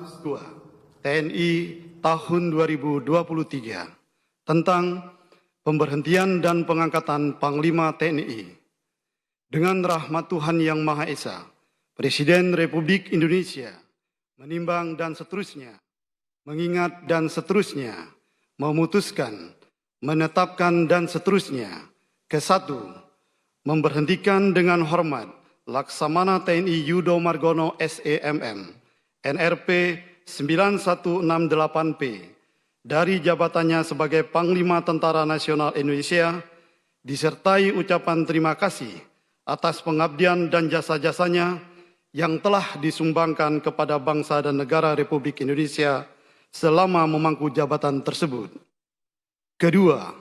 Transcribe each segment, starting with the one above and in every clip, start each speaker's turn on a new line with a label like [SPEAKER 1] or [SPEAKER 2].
[SPEAKER 1] Status Quo TNI tahun 2023 tentang pemberhentian dan pengangkatan Panglima TNI. Dengan rahmat Tuhan Yang Maha Esa, Presiden Republik Indonesia menimbang dan seterusnya, mengingat dan seterusnya, memutuskan, menetapkan dan seterusnya. Kesatu, memberhentikan dengan hormat Laksamana TNI Yudo Margono SEMM, NRP 9168P, dari jabatannya sebagai Panglima Tentara Nasional Indonesia, disertai ucapan terima kasih atas pengabdian dan jasa-jasanya yang telah disumbangkan kepada bangsa dan negara Republik Indonesia selama memangku jabatan tersebut. Kedua,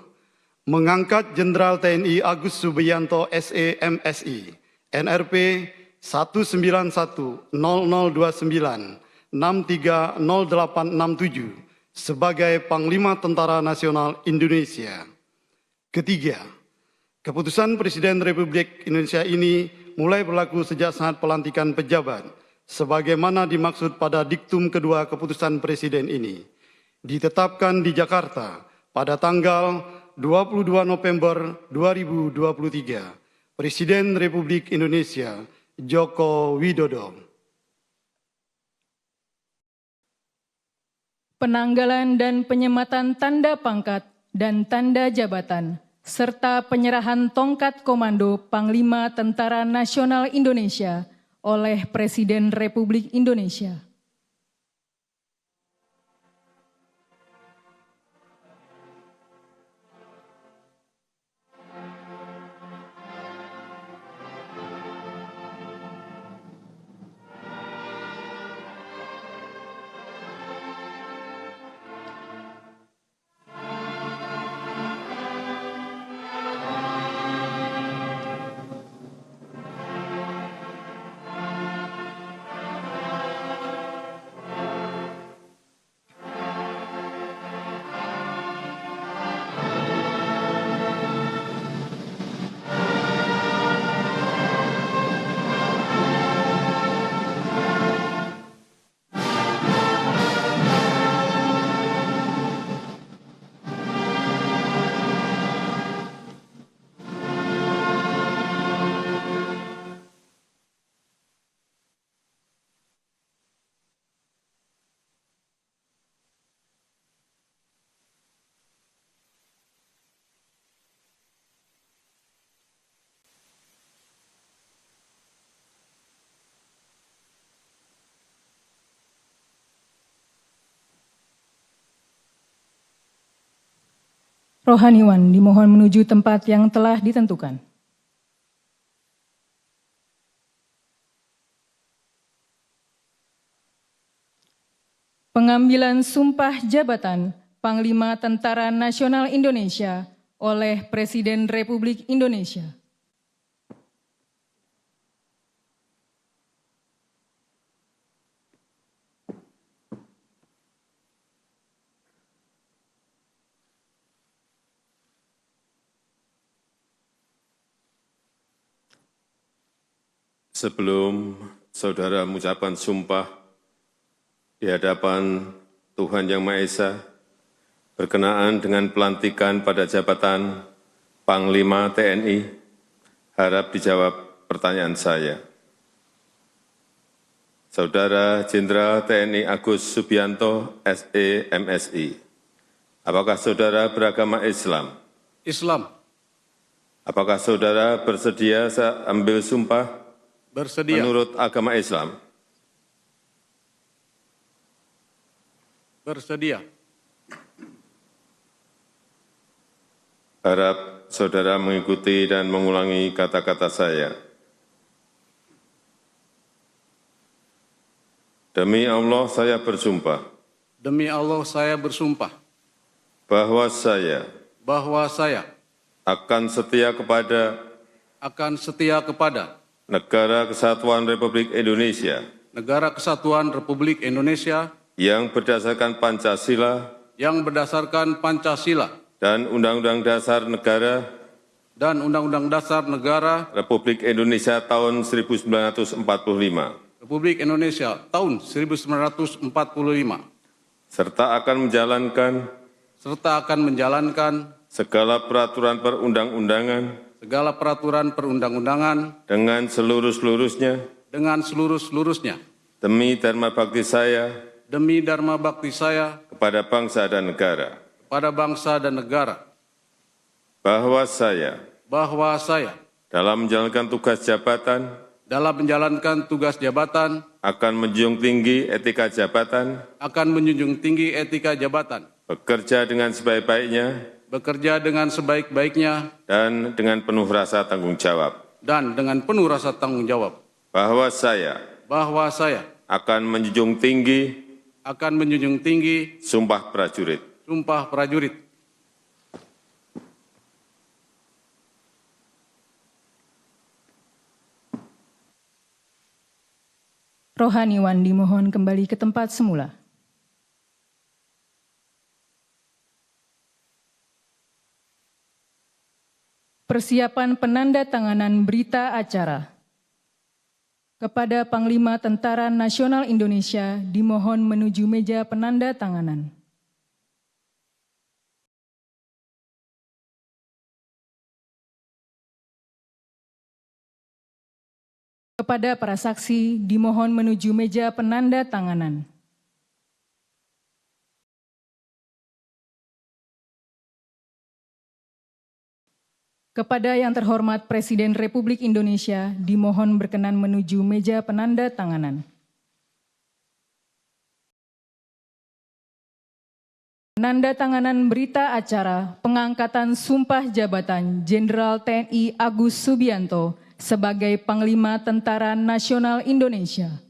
[SPEAKER 1] mengangkat Jenderal TNI Agus Subianto SE-MSI, NRP 1910029630867 sebagai Panglima Tentara Nasional Indonesia. Ketiga, keputusan Presiden Republik Indonesia ini mulai berlaku sejak saat pelantikan pejabat, sebagaimana dimaksud pada diktum kedua keputusan Presiden ini, ditetapkan di Jakarta pada tanggal 22 November 2023, Presiden Republik Indonesia Joko Widodo.
[SPEAKER 2] Penanggalan dan penyematan tanda pangkat dan tanda jabatan, serta penyerahan tongkat komando Panglima Tentara Nasional Indonesia oleh Presiden Republik Indonesia. Rohaniwan dimohon menuju tempat yang telah ditentukan. Pengambilan sumpah jabatan Panglima Tentara Nasional Indonesia oleh Presiden Republik Indonesia.
[SPEAKER 3] Sebelum saudara mengucapkan sumpah di hadapan Tuhan Yang Maha Esa, berkenaan dengan pelantikan pada jabatan Panglima TNI, harap dijawab pertanyaan saya. Saudara Jenderal TNI Agus Subianto SE-MSI, apakah saudara beragama Islam?
[SPEAKER 4] Islam.
[SPEAKER 3] Apakah saudara bersedia ambil sumpah?
[SPEAKER 4] Bersedia.
[SPEAKER 3] Menurut agama Islam.
[SPEAKER 4] Bersedia.
[SPEAKER 3] Harap saudara mengikuti dan mengulangi kata-kata saya. Demi Allah saya bersumpah.
[SPEAKER 4] Demi Allah saya bersumpah.
[SPEAKER 3] Bahwa saya akan setia kepada Negara Kesatuan Republik Indonesia.
[SPEAKER 4] Negara Kesatuan Republik Indonesia.
[SPEAKER 3] Yang berdasarkan Pancasila.
[SPEAKER 4] Yang berdasarkan Pancasila.
[SPEAKER 3] Dan Undang-Undang Dasar Negara.
[SPEAKER 4] Dan Undang-Undang Dasar Negara.
[SPEAKER 3] Republik Indonesia tahun 1945.
[SPEAKER 4] Republik Indonesia tahun 1945,
[SPEAKER 3] serta akan menjalankan
[SPEAKER 4] segala peraturan perundang-undangan
[SPEAKER 3] dengan seluruh-seluruhnya
[SPEAKER 4] demi
[SPEAKER 3] dharma bakti saya
[SPEAKER 4] kepada bangsa dan negara,
[SPEAKER 3] bahwa saya dalam menjalankan tugas jabatan akan menjunjung tinggi etika jabatan, bekerja dengan sebaik-baiknya dan dengan penuh rasa tanggung jawab, bahwa saya akan menjunjung tinggi sumpah prajurit.
[SPEAKER 2] Rohaniwan dimohon kembali ke tempat semula. Persiapan penandatanganan berita acara. Kepada Panglima Tentara Nasional Indonesia dimohon menuju meja penandatanganan. Kepada para saksi dimohon menuju meja penandatanganan. Kepada yang terhormat Presiden Republik Indonesia dimohon berkenan menuju meja penandatanganan. Penandatanganan berita acara pengangkatan sumpah jabatan Jenderal TNI Agus Subianto sebagai Panglima Tentara Nasional Indonesia.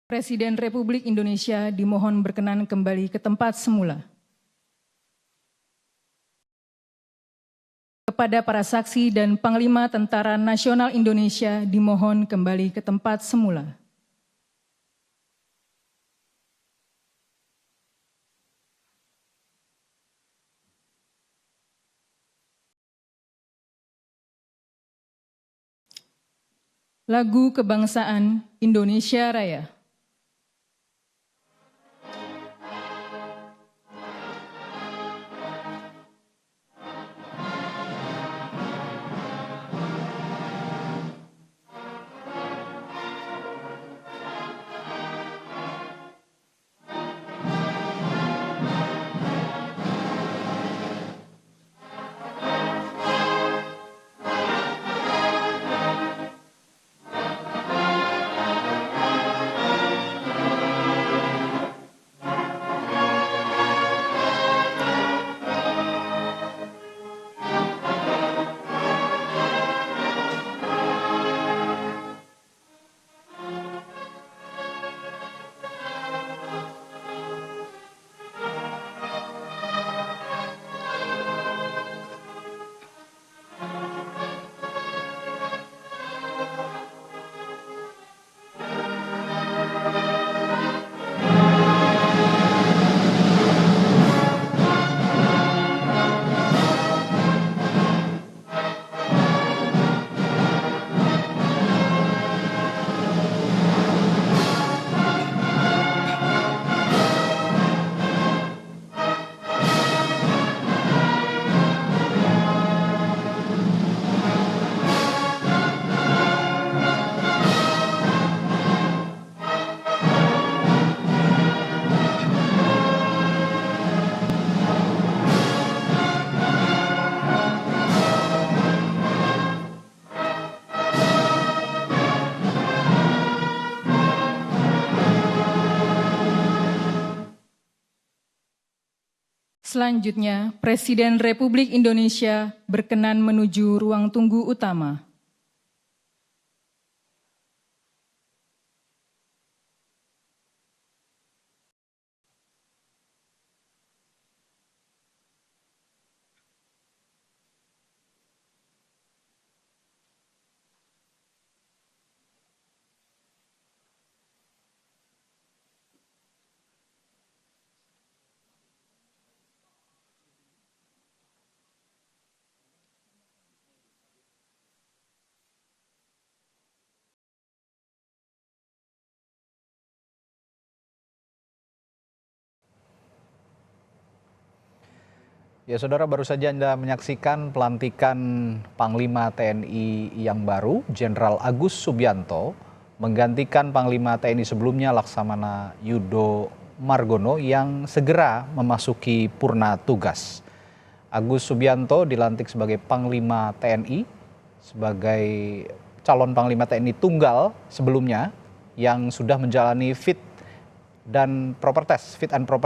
[SPEAKER 2] Presiden Republik Indonesia dimohon berkenan kembali ke tempat semula. Kepada para saksi dan Panglima Tentara Nasional Indonesia dimohon kembali ke tempat semula. Lagu Kebangsaan Indonesia Raya. Selanjutnya, Presiden Republik Indonesia berkenan menuju ruang tunggu utama.
[SPEAKER 5] Ya, Saudara, baru saja Anda menyaksikan pelantikan Panglima TNI yang baru, Jenderal Agus Subianto, menggantikan Panglima TNI sebelumnya Laksamana Yudo Margono yang segera memasuki purna tugas. Agus Subianto dilantik sebagai Panglima TNI, sebagai calon Panglima TNI tunggal sebelumnya yang sudah menjalani fit and proper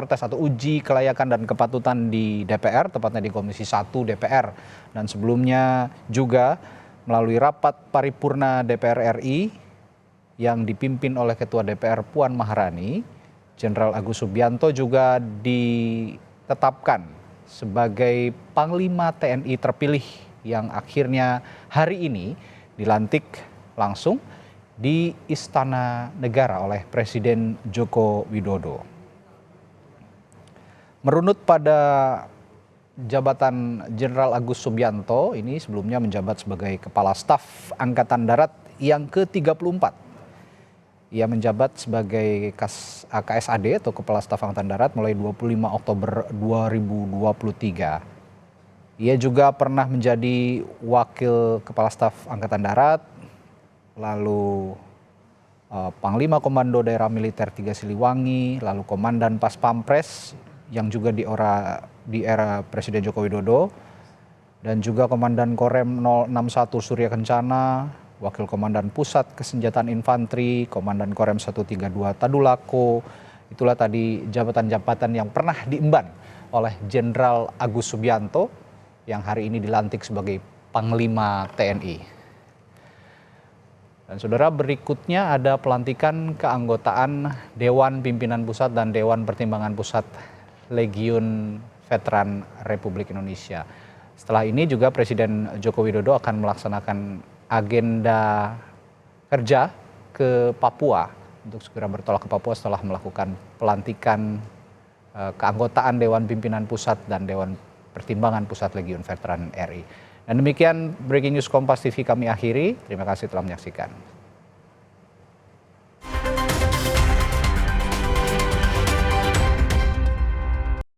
[SPEAKER 5] test atau uji kelayakan dan kepatutan di DPR, tepatnya di Komisi 1 DPR. Dan sebelumnya juga melalui rapat paripurna DPR RI yang dipimpin oleh Ketua DPR Puan Maharani, Jenderal Agus Subianto juga ditetapkan sebagai Panglima TNI terpilih yang akhirnya hari ini dilantik langsung di Istana Negara oleh Presiden Joko Widodo. Merunut pada jabatan Jenderal Agus Subianto, ini sebelumnya menjabat sebagai Kepala Staf Angkatan Darat yang ke-34. Ia menjabat sebagai KSAD atau Kepala Staf Angkatan Darat mulai 25 Oktober 2023. Ia juga pernah menjadi Wakil Kepala Staf Angkatan Darat, lalu Panglima Komando Daerah Militer 3 Siliwangi, lalu Komandan Pas Pampres yang juga di era Presiden Joko Widodo, dan juga Komandan Korem 061 Surya Kencana, Wakil Komandan Pusat Kesenjataan Infanteri, Komandan Korem 132 Tadulako. Itulah tadi jabatan-jabatan yang pernah diemban oleh Jenderal Agus Subianto yang hari ini dilantik sebagai Panglima TNI. Dan Saudara, berikutnya ada pelantikan keanggotaan Dewan Pimpinan Pusat dan Dewan Pertimbangan Pusat Legiun Veteran Republik Indonesia. Setelah ini juga Presiden Joko Widodo akan melaksanakan agenda kerja ke Papua untuk segera bertolak ke Papua setelah melakukan pelantikan keanggotaan Dewan Pimpinan Pusat dan Dewan Pertimbangan Pusat Legiun Veteran RI. Dan demikian Breaking News Kompas TV kami akhiri. Terima kasih telah menyaksikan.